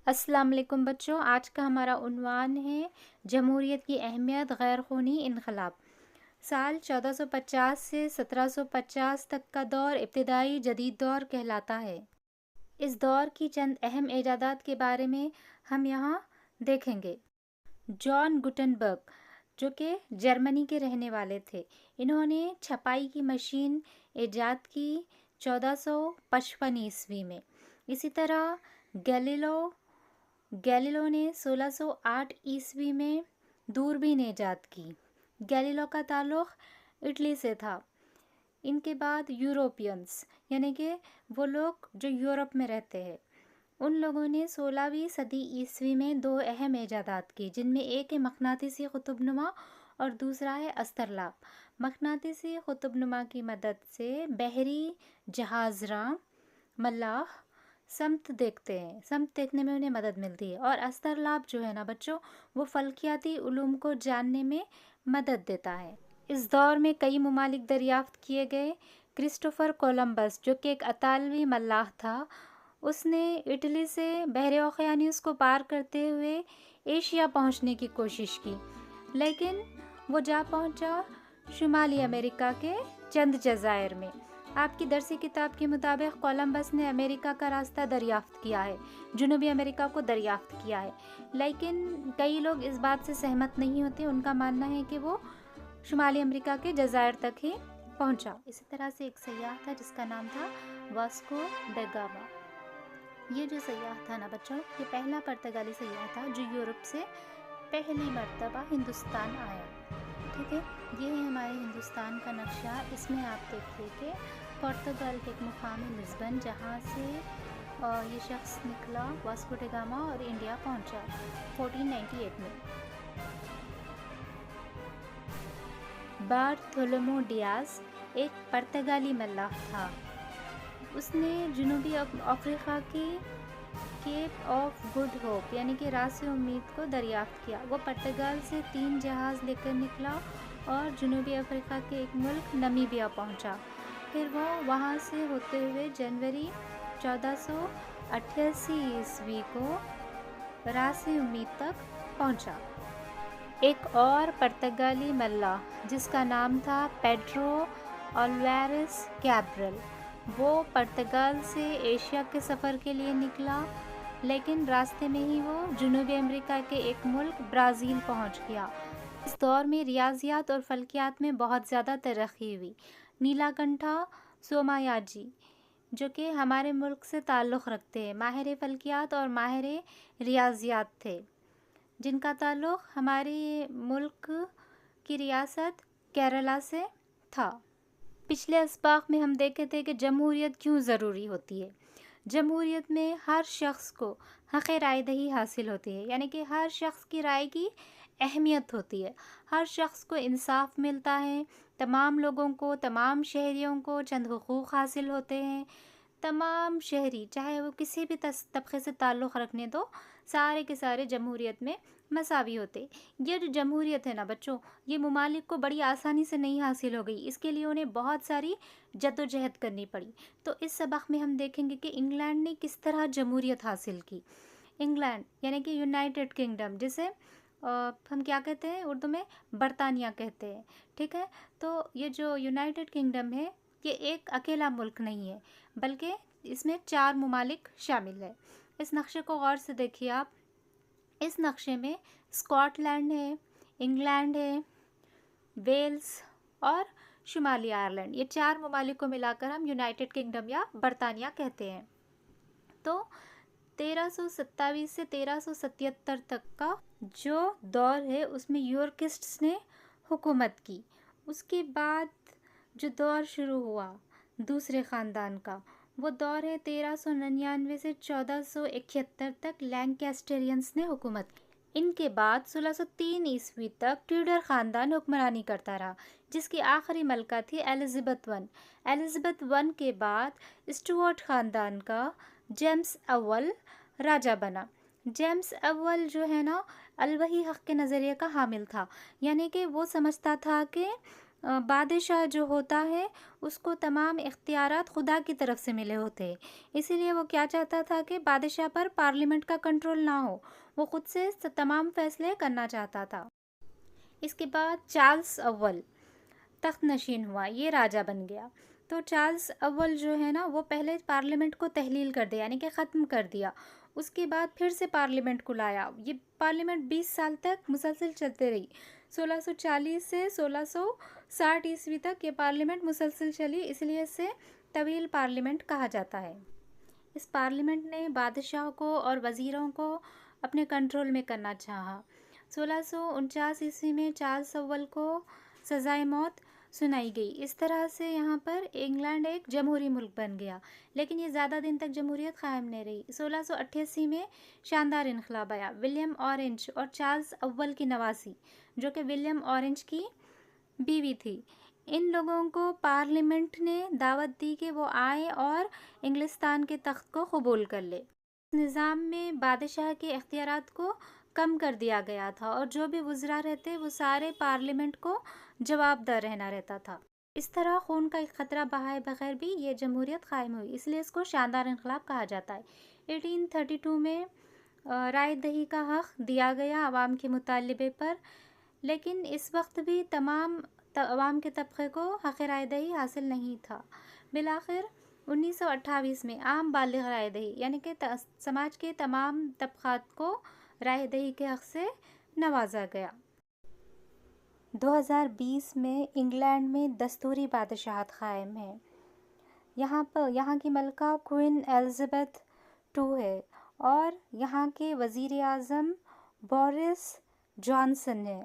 السلام علیکم بچوں، آج کا ہمارا عنوان ہے جمہوریت کی اہمیت، غیر خونی انقلاب۔ سال 1450 سے 1750 تک کا دور ابتدائی جدید دور کہلاتا ہے۔ اس دور کی چند اہم ایجادات کے بارے میں ہم یہاں دیکھیں گے۔ جان گوٹنبرگ، جو کہ جرمنی کے رہنے والے تھے، انہوں نے چھپائی کی مشین ایجاد کی 1455 عیسوی میں۔ اسی طرح گیلیلو نے 1608 عیسوی میں دوربین ایجاد کی۔ گیلیلو کا تعلق اٹلی سے تھا۔ ان کے بعد یوروپینز، یعنی کہ وہ لوگ جو یورپ میں رہتے ہیں، ان لوگوں نے 16ویں صدی عیسوی میں دو اہم ایجادات کی، جن میں ایک ہے مقناطیسی قطب نما اور دوسرا ہے استرلاب۔ مقناطیسی قطب نما کی مدد سے بحری جہاز راں ملاح سمت دیکھتے ہیں، سمت دیکھنے میں انہیں مدد ملتی ہے، اور استرلاب جو ہے نا بچوں، وہ فلکیاتی علوم کو جاننے میں مدد دیتا ہے۔ اس دور میں کئی ممالک دریافت کیے گئے۔ کرسٹوفر کولمبس، جو کہ ایک اطالوی ملاح تھا، اس نے اٹلی سے بحر اوقیانوس کو پار کرتے ہوئے ایشیا پہنچنے کی کوشش کی، لیکن وہ جا پہنچا شمالی امریکہ کے چند جزائر میں۔ آپ کی درسی کتاب کے مطابق کولمبس نے امریکہ کا راستہ دریافت کیا ہے، جنوبی امریکہ کو دریافت کیا ہے، لیکن کئی لوگ اس بات سے سہمت نہیں ہوتے۔ ان کا ماننا ہے کہ وہ شمالی امریکہ کے جزائر تک ہی پہنچا۔ اسی طرح سے ایک سیاح تھا جس کا نام تھا واسکو ڈا گاما۔ یہ جو سیاح تھا نا بچوں، یہ پہلا پرتگالی سیاح تھا جو یورپ سے پہلی مرتبہ ہندوستان آیا۔ ٹھیک ہے، یہ ہے ہمارے ہندوستان کا نقشہ۔ اس میں آپ دیکھیے کہ پرتگال کے ایک مقام ہے لزبن، جہاں سے یہ شخص نکلا واسکو ڈا گاما اور انڈیا پہنچا 1498 میں۔ بارتولومو ڈیاز ایک پرتگالی ملاح تھا۔ اس نے جنوبی افریقہ کی کیپ آف گڈ ہوپ یعنی کہ راس امید کو دریافت کیا۔ وہ پرتگال سے 3 جہاز لے کر نکلا اور جنوبی افریقہ کے ایک ملک نمیبیا پہنچا۔ پھر وہ وہاں سے ہوتے ہوئے جنوری 1488 عیسوی کو راس امید تک پہنچا۔ ایک اور پرتگالی ملاح جس کا نام تھا پیڈرو آلویرس کیبرل، وہ پرتگال سے ایشیا کے سفر کے لیے نکلا، لیکن راستے میں ہی وہ جنوبی امریکہ کے ایک ملک برازیل پہنچ گیا۔ اس دور میں ریاضیات اور فلکیات میں بہت زیادہ ترقی ہوئی۔ نیلا کنٹھا سومایاجی، جو کہ ہمارے ملک سے تعلق رکھتے ہیں، ماہر فلکیات اور ماہر ریاضیات تھے، جن کا تعلق ہمارے ملک کی ریاست کیرلا سے تھا۔ پچھلے اسباق میں ہم دیکھے تھے کہ جمہوریت کیوں ضروری ہوتی ہے۔ جمہوریت میں ہر شخص کو حق رائے دہی حاصل ہوتی ہے، یعنی کہ ہر شخص کی رائے کی اہمیت ہوتی ہے، ہر شخص کو انصاف ملتا ہے، تمام لوگوں کو، تمام شہریوں کو چند حقوق حاصل ہوتے ہیں۔ تمام شہری، چاہے وہ کسی بھی طبقے سے تعلق رکھنے دو، سارے کے سارے جمہوریت میں مساوی ہوتے۔ یہ جو جمہوریت ہے نا بچوں، یہ ممالک کو بڑی آسانی سے نہیں حاصل ہو گئی، اس کے لیے انہیں بہت ساری جدوجہد کرنی پڑی۔ تو اس سبق میں ہم دیکھیں گے کہ انگلینڈ نے کس طرح جمہوریت حاصل کی۔ انگلینڈ یعنی کہ یونائٹڈ کنگڈم، جسے ہم کیا کہتے ہیں اردو میں، برطانیہ کہتے ہیں۔ ٹھیک ہے، تو یہ جو یونائٹڈ کنگڈم ہے، یہ ایک اکیلا ملک نہیں ہے، بلکہ اس میں 4 ممالک شامل ہے۔ اس نقشے کو غور سے دیکھیے آپ۔ اس نقشے میں اسکاٹ لینڈ ہے، انگلینڈ ہے، ویلز اور شمالی آئرلینڈ، یہ 4 ممالک کو ملا کر ہم یونائٹڈ کنگڈم یا برطانیہ کہتے ہیں۔ تو 1327 سے 1377 تک کا جو دور ہے، اس میں یورکسٹس نے حکومت کی۔ اس کے بعد جو دور شروع ہوا دوسرے خاندان کا، وہ دور ہے 1399 سے 1471 تک لینکیسٹرینز نے حکومت کی۔ ان کے بعد 1603 عیسوی تک ٹیوڈر خاندان حکمرانی کرتا رہا، جس کی آخری ملکہ تھی ایلزابتھ I۔ ایلزابتھ I کے بعد اسٹوارٹ خاندان کا جیمز اول راجہ بنا۔ جیمز اول جو ہے نا، الوہی حق کے نظریے کا حامل تھا، یعنی کہ وہ سمجھتا تھا کہ بادشاہ جو ہوتا ہے اس کو تمام اختیارات خدا کی طرف سے ملے ہوتے ہیں، اسی لیے وہ کیا چاہتا تھا کہ بادشاہ پر پارلیمنٹ کا کنٹرول نہ ہو، وہ خود سے تمام فیصلے کرنا چاہتا تھا۔ اس کے بعد چارلس اول تخت نشین ہوا، یہ راجہ بن گیا۔ تو چارلس اول جو ہے نا وہ پہلے پارلیمنٹ کو تحلیل کر دیا، یعنی کہ ختم کر دیا، اس کے بعد پھر سے پارلیمنٹ کو لایا۔ یہ پارلیمنٹ 20 سال تک مسلسل چلتے رہی، 1640 سے 1660 عیسوی تک یہ پارلیمنٹ مسلسل چلی، اس لیے اسے طویل پارلیمنٹ کہا جاتا ہے۔ اس پارلیمنٹ نے بادشاہ کو اور وزیروں کو اپنے کنٹرول میں کرنا چاہا۔ 1649 عیسوی میں چارلس اول کو سزائے موت سنائی گئی۔ اس طرح سے یہاں پر انگلینڈ ایک جمہوری ملک بن گیا، لیکن یہ زیادہ دن تک جمہوریت قائم نہیں رہی۔ 1688 میں شاندار انقلاب آیا۔ ولیم اورنج اور چارلس اول کی نواسی، جو کہ ولیم اورنج کی بیوی تھی، ان لوگوں کو پارلیمنٹ نے دعوت دی کہ وہ آئیں اور انگلستان کے تخت کو قبول کر لے۔ اس نظام میں بادشاہ کے اختیارات کو کم کر دیا گیا تھا اور جو بھی وزراء رہتے وہ سارے پارلیمنٹ کو جواب دہ رہنا رہتا تھا۔ اس طرح خون کا ایک قطرہ بہائے بغیر بھی یہ جمہوریت قائم ہوئی، اس لیے اس کو شاندار انقلاب کہا جاتا ہے۔ 1832 میں رائے دہی کا حق دیا گیا عوام کے مطالبے پر، لیکن اس وقت بھی تمام عوام کے طبقے کو حق رائے دہی حاصل نہیں تھا۔ بالآخر 1928 میں عام بالغ رائے دہی، یعنی کہ سماج کے تمام طبقات کو رائے دہی کے حق سے نوازا گیا۔ 2020 میں انگلینڈ میں دستوری بادشاہت قائم ہے۔ یہاں کی ملکہ کوئین ایلزبتھ II ہے اور یہاں کے وزیر اعظم بورس جانسن ہے۔